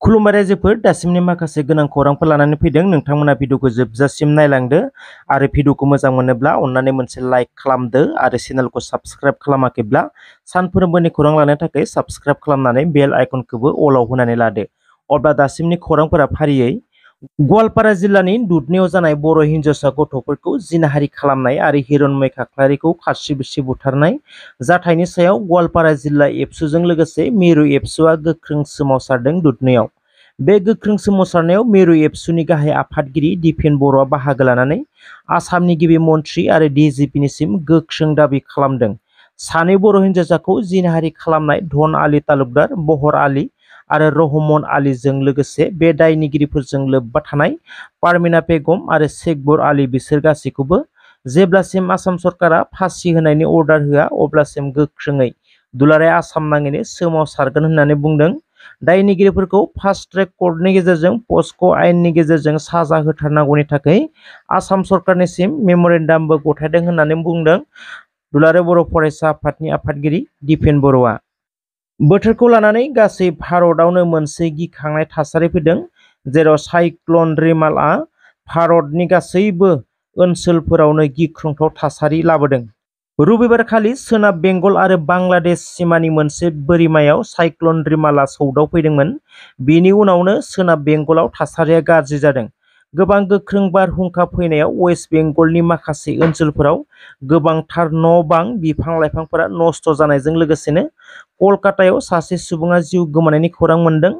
खुलुमबाय रायजोफोर दासिमनि माखासे गोनां खौरांफोर लानानै फैदों नोंथांमोना भिडिअखौ जोबजासिम नायलांदो आरो भिडिअखौ मोजां मोनोब्ला अन्नानै मोनसे लाइक खालामदो आरो चेनेलखौ साबस्क्राइब खालामाखैब्ला सानफ्रोमबोनि खौरां लानो थाखाय साबस्क्राइब खालामनानै बेल आइकनखौबो अलाव होनानै लादो। अब्ला दासिमनि खौरांफोरा फारियै गवालपारा जिल्लानि दुधनैयाव जानाय बर' हिन्जावसा गथ'फोरखौ जिनाहारि खालामनाय आरो हिरनमय खाख्लारिखौ खारसि बुथारनाय जाथायनि सायाव गवालपारा जिल्ला एबसुजों लोगोसे मिरु एबसुआ गोख्रों सोमावसारदों। दुधनैयाव बे गोख्रों सोमावसारनायाव मिरु एबसुनि गाहाय आफादगिरि दिपेन बर'आ बाहागो लानानै आसामनि गिबि मन्थ्रि आरो डिजिपिनिसिम गोख्रों दाबि खालामदों। सानै बर' हिन्जावसाखौ जिनाहारि खालामनाय धन आली तालुकदार, बहर आली आरो रहमान आलीजों लोगोसे बे दायनिगिरिफोरजों लोब्बा थानाय पारमिना बेगम आरो शेखबर आली बिसोर गासैखौबो जेब्लासिम आसाम सरकारा फासि होनायनि अर्डार होआ अब्लासिम गोख्रोङै दुलाराय आसाम नाङैनो सोमावसारगोन होननानै बुंदों। दायनिगिरिफोरखौ फास्ट ट्रेक कर्टनि गेजेरजों पस्क' आयेननि गेजेरजों साजा होथारनांगौनि थाखाय आसाम सरकारनिसिम मेम'रेन्डामबो गथायदों होननानै बुंदों दुलाराय बर' फरायसा आफादनि आफादगिरि दिपेन बर'आ। बोथोरखौ लानानै गासै भारतआवनो मोनसे गिखांनाय थासारि फैदों, जेराव साइक्ल'न रिमालआ भारतनि गासैबो ओनसोलफोरावनो गिख्रंथाव थासारि लाबोदों। रबिबारखालि सोनाब बेंगल आरो बांलादेश सिमानि मोनसे बोरिमायाव साइक्ल'न रिमालआ सौदावफैदोंमोन। बेनि उनावनो सोनाब बेंगलाव थासारिया गाज्रि जादों। गोबां गोख्रों बारहुंखा फैनायाव वेस्ट बेंगलनि माखासे ओनसोलफोराव गोबांथार न' बां बिफां लाइफांफोरा नस्थ' जानायजों लोगोसेनो कलकातायाव सासे सुबुङा जिउ गोमानायनि खौरां मोन्दों।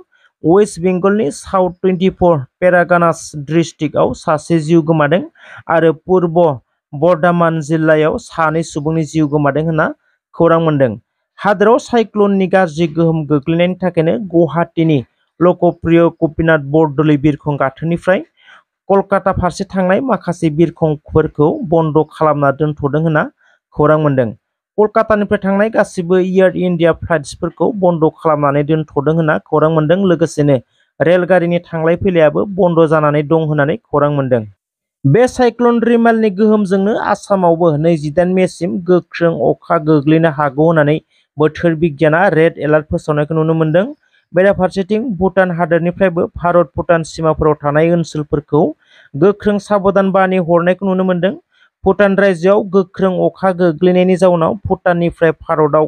वेस्ट बेंगलनि साउथ 24 पेरागानास डिस्ट्रिक्टआव सासे जिउ गोमादों आरो पूर्व बर्धमान जिल्लायाव सानै सुबुंनि जिउ गोमादों होनना खौरां मोन्दों। हादोराव साइक्ल'ननि गाज्रि गोहोम गोग्लैनायनि थाखायनो गुवाहाटीनि लकप्रिय गपिनाथ बरदलै बिरखं गाथोननिफ्राय कलकाता फारसे थांनाय माखासे बिरखंफोरखौ बन्द' खालामना दोनथ'दों होनना खौरां मोन्दों। कलकातानिफ्राय थांनाय गासिबो एयार इन्डिया फ्लाइट्सफोरखौ बन्द' खालामनानै दोनथ'दों होनना खौरां मोन्दों। लोगोसेनो रेलगारिनि थांलाय फैलायाबो बन्द' जानानै दं होननानै खौरां मोन्दों। बे साइक्ल'न रिमालनि गोहोमजोंनो आसामावबो 28 मेसिम गोख्रों अखा गोग्लैनो हागौ होननानै बोथोर बिगियाना रेड एलार्ट फोसावनायखौ नुनो मोन्दों। बेराफारसेथिं भुटान हादोरनिफ्रायबो भारत भुटान सिमाफोराव थानाय ओनसोलफोरखौ गोख्रों साबधान बानि हरनायखौ नुनो मोन्दों। भुटान रायजोआव गोख्रों अखा गोग्लैनायनि जाउनाव भुटाननिफ्राय भारतआव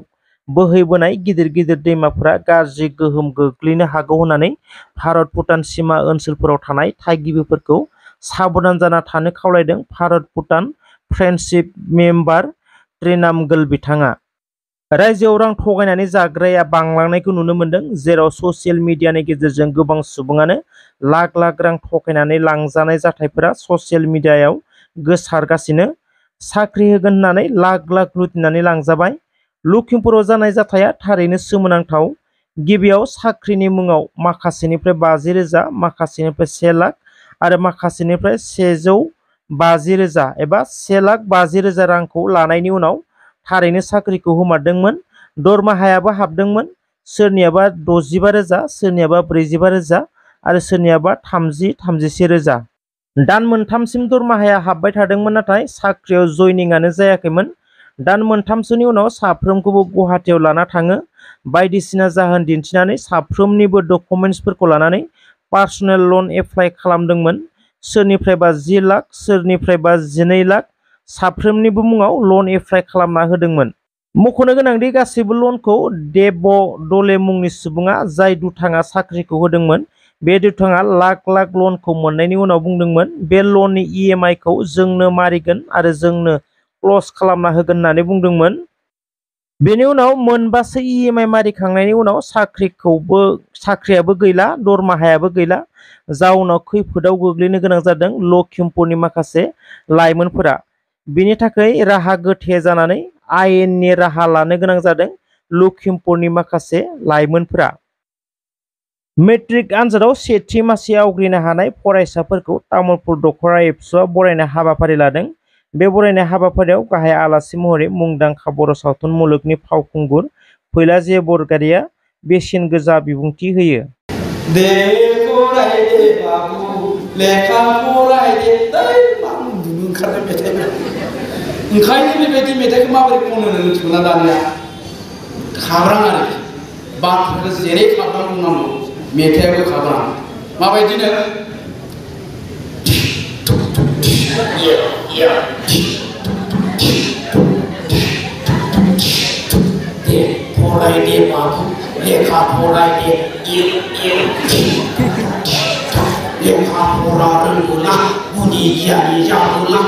बोहैबोनाय गिदिर गिदिर दैमाफोरा गाज्रि गोहोम गोग्लैनो हागौ होननानै भारत भुटान सिमा ओनसोलफोराव थानाय थागिबिफोरखौ साबधान जाना थानो खावलायदों भारत भुटान फ्रेन्डशिप मेम्बार त्रिनामगोल बिथाङा। रायजोआव रां थगायनानै जाग्राया बांलांनायखौ नुनो मोन्दों, जेराव ससियेल मिडियानि गेजेरजों गोबां सुबुङानो लाख लाख रां थगायनानै लांजानाय जाथायफोरा ससियेल मिडियायाव गोसारगासिनो। साख्रि होगोन होननानै लाख लाख लुथिनानै लांजाबाय। लखिमपुराव जानाय जाथाया थारैनो सोमोनांथाव। गिबियाव साख्रिनि मुङाव माखासेनिफ्राय 50,000, माखासेनिफ्राय 1 लाख आरो माखासेनिफ्राय 150,000 एबा 1,50,000 रांखौ लानायनि उनाव थारैनो साख्रिखौ होमारदोंमोन। दरमाहायाबो हाबदोंमोन, सोरनियाबा 65,000, सोरनियाबा 45,000 आरो सोरनियाबा 30-31,000। दान मोनथामसिम दरमाहाया हाबबाय थादोंमोन, नाथाय साख्रियाव जयनिंआनो जायाखैमोन। दान मोनथामसोनि उनाव साफ्रोमखौबो गुवाहाटीयाव लाना थाङो। बायदिसिना जाहोन दिन्थिनानै साफ्रोमनिबो डकुमेन्ट्सफोरखौ लानानै पार्सनेल लन एप्लाइ खालामदोंमोन। सोरनिफ्रायबा 10 लाख, सोरनिफ्रायबा 12 लाख साफ्रोमनिबो मुङाव लन एप्लाइ खालामना होदोंमोन। मख'नो गोनांदि गासैबो लनखौ देब दले मुंनि सुबुङा, जाय दुथाङा साख्रिखौ होदोंमोन, बे दुथाङा लाख लाख लनखौ मोननायनि उनाव बुंदोंमोन बे लननि EMI-खौ जोंनो मारिगोन आरो जोंनो क्ल'ज खालामना होगोन होननानै बुंदोंमोन। बेनि उनाव मोनबासो EMI मारिखांनायनि उनाव साख्रियाबो गैला, दरमाहायाबो गैला। जाउनाव खैफोदाव गोग्लैनो गोनां जादों लखिमपुरनि माखासे लाइमोनफोरा। बिनि थाखाय राहा गोथे जानानै आयेननि राहा लानो गोनां जादों लखिमपुरनि माखासे लाइमोनफोरा। मेट्रिक आनजादाव सेथि मासि आवग्रिनो हानाय फरायसाफोरखौ तामुलपुर दख'रा एबसुआ बरायनाय हाबाफारि लादों। बे बरायनाय हाबाफारियाव गाहाय आलासि महरै मुंदांखा बर' सावथुन मुलुगनि फावखुंगुर फैलाजे बरगयारिया बेसेन गोसा बिबुंथि होयो। ओंखायनो बेबायदि मेथाइखौ माबोरै खनो नों मिथिगौना दानिया? खाब्रां आरोखि बाथ्राखौ जेरै खाब्रां बुंनांगौ मेथाइयाबो खाब्रां माबायदिनो दे फरायदे बाबु लेखा फरायदे लेखा फरा रोंगौना गुदि गियानि जागौना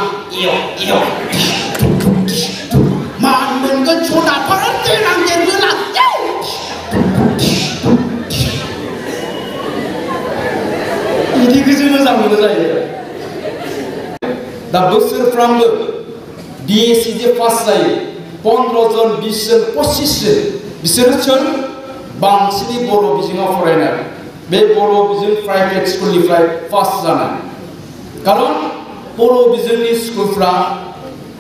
मान मोनगोन सनाफोर देनां देरगोना बिदिखौसो मोजां मोनो जायो दा बोसोरफ्रामबो DSC जे पास जायो 15 जन 20 जन 25 जन बिसोरो सोर बांसिनै बर' बिजोङाव फरायनाय बे बर' बिजों प्राइभेट स्कुलनिफ्राय पास जानाय खारन बर' बिजोंनि स्कुलफ्रा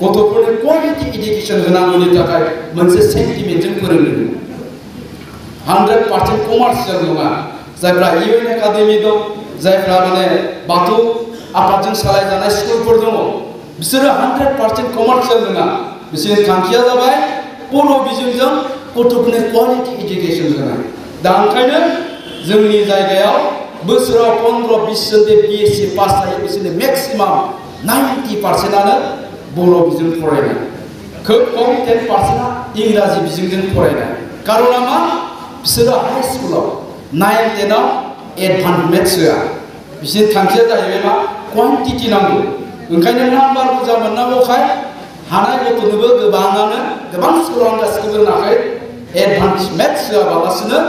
गथ'फोरनो क्वालिटी एडुकेशन होनांगौनि थाखाय मोनसे सेन्टिमेन्टजों फोरोंदों 100% कमार्शियेल नङा जायफ्रा UN एकाडेमि दं जायफ्रा माने बाथौ आफादजों सालायजानाय स्कुलफोर दङ बिसोरो 100% कमार्शियेल नङा बिसोरनि थांखिया जाबाय बर' बिजोंजों गथ'फोरनो क्वालिटी एडुकेशन होनाय दा ओंखायनो जोंनि जायगायाव बोसोराव 15-20 जन BSc पास जायो बिसोरनि मेक्सिमाम 90%आनो बर' बिजों फरायनाय खोब खम 10%आ इंराजि बिजोंजों फरायनाय कारना मा बिसोरो हाई स्कुलाव 9-10 आव एडभान्स मेथ्स होआ बिसोरनि थांखिया जाहैबाय मा क्वान्टिटि नांगौ ओंखायनो नाम्बार बुरजा मोननांगौखाय हानाय गथ'नोबो गोबां स्कुलाव गासिबो होनाखै एडभान्स मेथ्स होआबालासिनो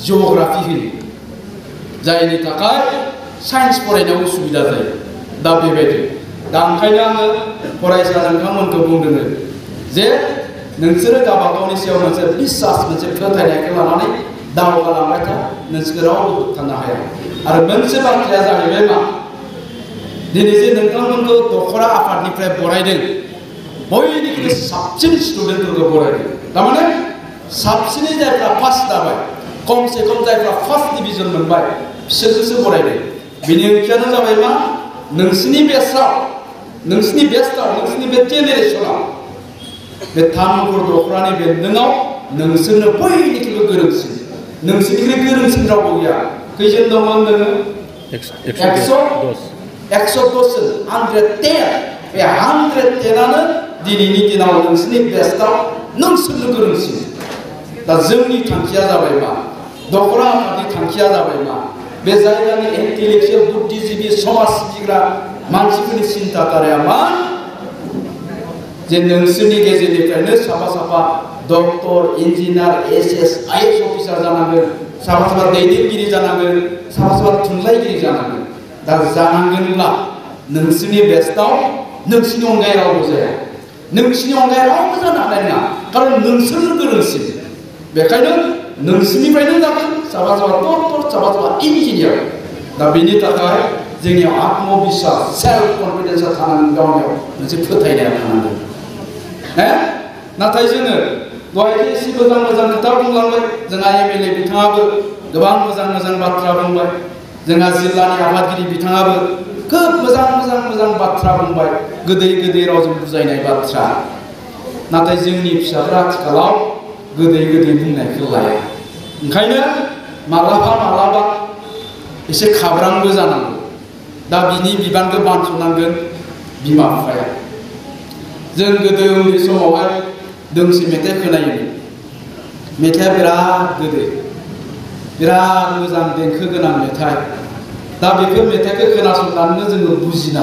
जिअ'ग्राफि होयो जायनि थाखाय साइन्स फरायनायाव उसुबिदा जायो दा बेबायदि दा ओंखायनो आङो फरायसा नोंथांमोनखौ बुंदों जे नोंसोरो गावबागावनि सायाव मोनसे बिश्वास मोनसे फोथायनायखौ लानानै दावगालांबाय था नोंसोर रावबो होबथानो हाया आरो मोनसे बाथ्राया जाहैबाय मा दिनै जे नोंथांमोनखौ दख'रा आफादनिफ्राय बरायदों बयनिख्रुइ साबसिन स्टुडेन्टफोरखौ बरायदों थारमाने साबसिनै जायफ्रा फार्स्ट जाबाय खमसे खम जायफ्रा फार्स्ट डिभिजन मोनबाय बिसोरखौसो बरायदों बेनि ओंथियानो जाबाय मा नोंसिनि बेस्टआव नोंसिनि बे जेनेरेसनाव बे 3 नम्बर दख'रानि बेन्दोंआव नोंसोरनो बयनिख्रुइबो गोरोंसिन नोंसिनिख्रुइ गोरोंसिन रावबो गैया खैजन दङ नोङो 110 110 बे 110आनो दिनैनि दिनाव नोंसिनि बेस्टआव नोंसोरनो गोरोंसिन दा जोंनि थांखिया जाबाय मा दख'रा आफादनि थांखिया जाबाय मा बे जायगानि इन्टेलेक्चुयेल बुद्धिजीबि समाज सिबिग्रा मानसिफोरनि सिन्ताधाराया मा जे नोंसोरनि गेजेरनिफ्रायनो साफा doctor engineer SS IAS officer जानांगोन साफा दैदेनगिरि जानांगोन साफा थुनलाइगिरि जानांगोन दा जानांगोनब्ला नोंसोरनि बेस्टआव नोंसोरनि अनगायै रावबो जाया नोंसोरनि अनगायै रावबो जानो हानाय नङा खारन नोंसोरनो गोरोंसिन बेखायनो नोंसोरनिफ्रायनो जागोन साफा डक्टर साफा इन्जिनियार दा बेनि थाखाय जोंनियाव आत्मबिश्वास सेल्फ कनफिडेन्सआ थानांगोन गावनियाव मोनसे फोथायनाया थानांगोन नाथाय जोङो दहाय एसे मोजां खोथा बुंलांबाय जोंहा MLA बिथाङाबो गोबां मोजां बाथ्रा बुंबाय जोंहा जिल्लानि आफादगिरि बिथाङाबो खोब मोजां बाथ्रा बुंबाय गोदै रावजों बुजायनाय बाथ्रा नाथाय जोंनि फिसाफ्रा आथिखालाव गोदै बुंनायखौ लाया ओंखायनो मालाबा एसे खाब्रांबो जानांगौ दा बिनि बिबानखौ बानस'नांगोन बिमा बिफाया जों गोदो उन्दै समावहाय दोंसे मेथाइ खोनायोमोन मेथाइया बिराद मोजां देंखो गोनां मेथाइ दा बेफोर मेथाइखौ खोनासंनानैनो जोङो बुजिना